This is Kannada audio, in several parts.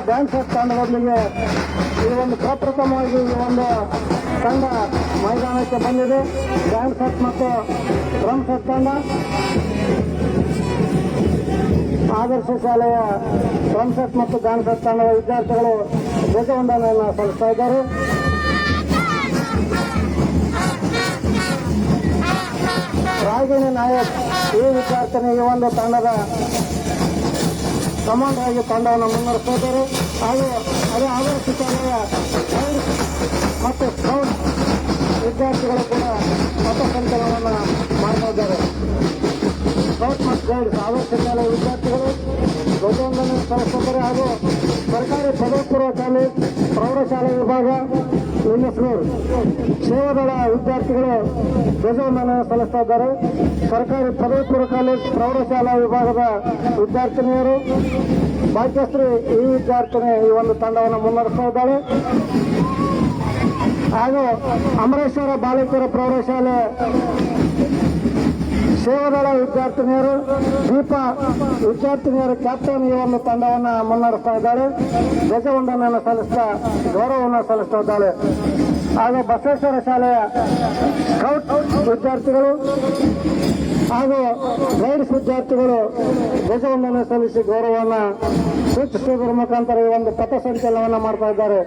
ಡ್ಯಾನ್ಸ್ ತಂಡದೊಂದಿಗೆ ಈ ಒಂದು ಪ್ರಪ್ರಥಮವಾಗಿ ಈ ಒಂದು ತಂಡ ಮೈದಾನಕ್ಕೆ ಬಂದಿದೆ. ಡ್ಯಾನ್ಸ್ ಸೆಟ್ ಮತ್ತು ಡ್ರಮ್ ಸೆಟ್ ತಂಡ ಆದರ್ಶ ಶಾಲೆಯ ಡ್ರಮ್ ಸೆಟ್ ಮತ್ತು ಡ್ಯಾನ್ಸ್ ಸೆಟ್ ತಂಡದ ವಿದ್ಯಾರ್ಥಿಗಳು ಧ್ವಜವಂದನೆಯನ್ನು ಸಲ್ಲಿಸ್ತಾ ಇದ್ದಾರೆ. ರಾಗಿಣಿ ನಾಯಕ್ ಈ ವಿದ್ಯಾರ್ಥಿನಿ ಈ ಒಂದು ತಂಡದ ಕಮಾಂಡರ್ ಆಗಿ ತಂಡವನ್ನು ಮುನ್ನಡೆಸ್ತಾ ಇದ್ದಾರೆ. ಹಾಗೂ ಅದೇ ಆದರ್ಶ ಶಾಲೆಯ ಮತ್ತು ಸ್ಕೌಟ್ ವಿದ್ಯಾರ್ಥಿಗಳು ಕೂಡ ಪಥಸಂಚಲನವನ್ನು ಮಾಡ್ತಾ ಇದ್ದಾರೆ. ಸ್ಕೌಟ್ ಮತ್ತು ಗೈಡ್ಸ್ ಆದರ್ಶ ಶಾಲೆಯ ವಿದ್ಯಾರ್ಥಿಗಳು ಧ್ವಜವಂದನೆ ಸಲ್ಲಿಸುತ್ತಾರೆ. ಹಾಗೂ ಸರ್ಕಾರಿ ಪದವಿ ಪೂರ್ವ ಕಾಲೇಜ್ ಪ್ರೌಢಶಾಲೆ ವಿಭಾಗ ಲಿಂಗಸ್ನೂರು ಸೇವಾದಳ ವಿದ್ಯಾರ್ಥಿಗಳು ಧ್ವಜವಂದನೆ ಸಲ್ಲಿಸ್ತಾ ಇದ್ದಾರೆ. ಸರ್ಕಾರಿ ಪದವಿ ಪೂರ್ವ ಕಾಲೇಜ್ ಪ್ರೌಢಶಾಲಾ ವಿಭಾಗದ ವಿದ್ಯಾರ್ಥಿನಿಯರು ಭಾಗ್ಯಶ್ರೀ ಈ ವಿದ್ಯಾರ್ಥಿನಿ ಈ ಒಂದು ತಂಡವನ್ನು ಮುನ್ನಡೆಸ್ತಾ ಇದ್ದಾಳೆ. ಹಾಗೂ ಅಮರೇಶ್ವರ ಬಾಲಕಿಯರ ಪ್ರೌಢಶಾಲೆ ಸೇವಾದಳ ವಿದ್ಯಾರ್ಥಿನಿಯರು ದೀಪಾ ವಿದ್ಯಾರ್ಥಿನಿಯರು ಕ್ಯಾಪ್ಟನ್ ಈ ಒಂದು ತಂಡವನ್ನು ಮುನ್ನಡೆಸ್ತಾ ಇದ್ದಾಳೆ. ಧ್ವಜವಂದನೆಯನ್ನು ಸಲ್ಲಿಸ್ತಾ ಗೌರವವನ್ನು ಸಲ್ಲಿಸ್ತಾ ಇದ್ದಾಳೆ. ಹಾಗೂ ಬಸವೇಶ್ವರ ಶಾಲೆಯ ಸ್ಕೌಟ್ ವಿದ್ಯಾರ್ಥಿಗಳು ಹಾಗೂ ಗೈಡ್ಸ್ ವಿದ್ಯಾರ್ಥಿಗಳು ಧ್ವಜವಂದನೆ ಸಲ್ಲಿಸಿ ಗೌರವವನ್ನು ಸೂಚಿಸುವುದರ ಮುಖಾಂತರ ಈ ಒಂದು ಪಥಸಂಚಲನವನ್ನು ಮಾಡ್ತಾ ಇದ್ದಾರೆ.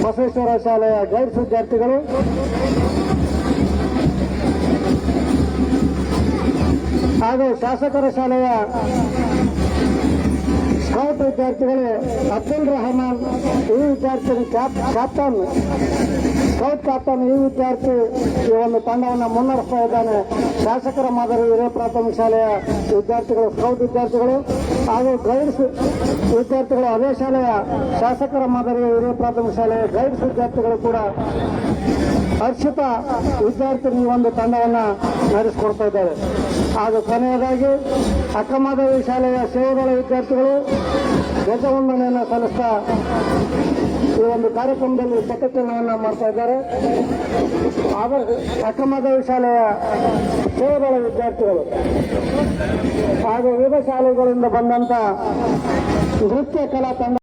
ಬಸವೇಶ್ವರ ಶಾಲೆಯ ಗೈಡ್ಸ್ ವಿದ್ಯಾರ್ಥಿಗಳು ಹಾಗೂ ಶಾಸಕರ ಶಾಲೆಯ ಸ್ಕೌಟ್ ವಿದ್ಯಾರ್ಥಿಗಳು ಅಬ್ದುಲ್ ರೆಹಮಾನ್ ಈ ವಿದ್ಯಾರ್ಥಿ ಕ್ಯಾಪ್ಟನ್ ಸ್ಕೌಟ್ ಕ್ಯಾಪ್ಟನ್ ಈ ವಿದ್ಯಾರ್ಥಿ ಈ ಒಂದು ತಂಡವನ್ನು ಮುನ್ನಡೆಸ್ತಾ ಇದ್ದಾನೆ. ಶಾಸಕರ ಮಾದರಿ ಹಿರಿಯ ಪ್ರಾಥಮಿಕ ಶಾಲೆಯ ವಿದ್ಯಾರ್ಥಿಗಳು ಸ್ಕೌಟ್ ವಿದ್ಯಾರ್ಥಿಗಳು ಹಾಗೂ ಗೈಡ್ಸ್ ವಿದ್ಯಾರ್ಥಿಗಳು ಅದೇ ಶಾಲೆಯ ಶಾಸಕರ ಮಾದರಿ ಹಿರಿಯ ಪ್ರಾಥಮಿಕ ಶಾಲೆಯ ಗೈಡ್ಸ್ ವಿದ್ಯಾರ್ಥಿಗಳು ಕೂಡ ಹರ್ಷಿತ ವಿದ್ಯಾರ್ಥಿನಿ ಈ ಒಂದು ತಂಡವನ್ನು ನಡೆಸಿಕೊಡ್ತಾ ಇದ್ದಾರೆ. ಹಾಗೂ ಕೊನೆಯದಾಗಿ ಅಕ್ಕಮಾದೇವಿ ಶಾಲೆಯ ಸೇವಾದಳ ವಿದ್ಯಾರ್ಥಿಗಳು ಧ್ವಜವಂದನೆಯನ್ನು ಸಲ್ಲಿಸ್ತಾ ಈ ಒಂದು ಕಾರ್ಯಕ್ರಮದಲ್ಲಿ ಪಥಸಂಚಲನವನ್ನು ಮಾಡ್ತಾ ಇದ್ದಾರೆ. ಅಕ್ಕಮಾದೇವಿ ಶಾಲೆಯ ಸೇವಾದಳ ವಿದ್ಯಾರ್ಥಿಗಳು ಹಾಗೂ ವಿವಿಧ ಶಾಲೆಗಳಿಂದ ಬಂದಂತ ನೃತ್ಯ ಕಲಾ ತಂಡ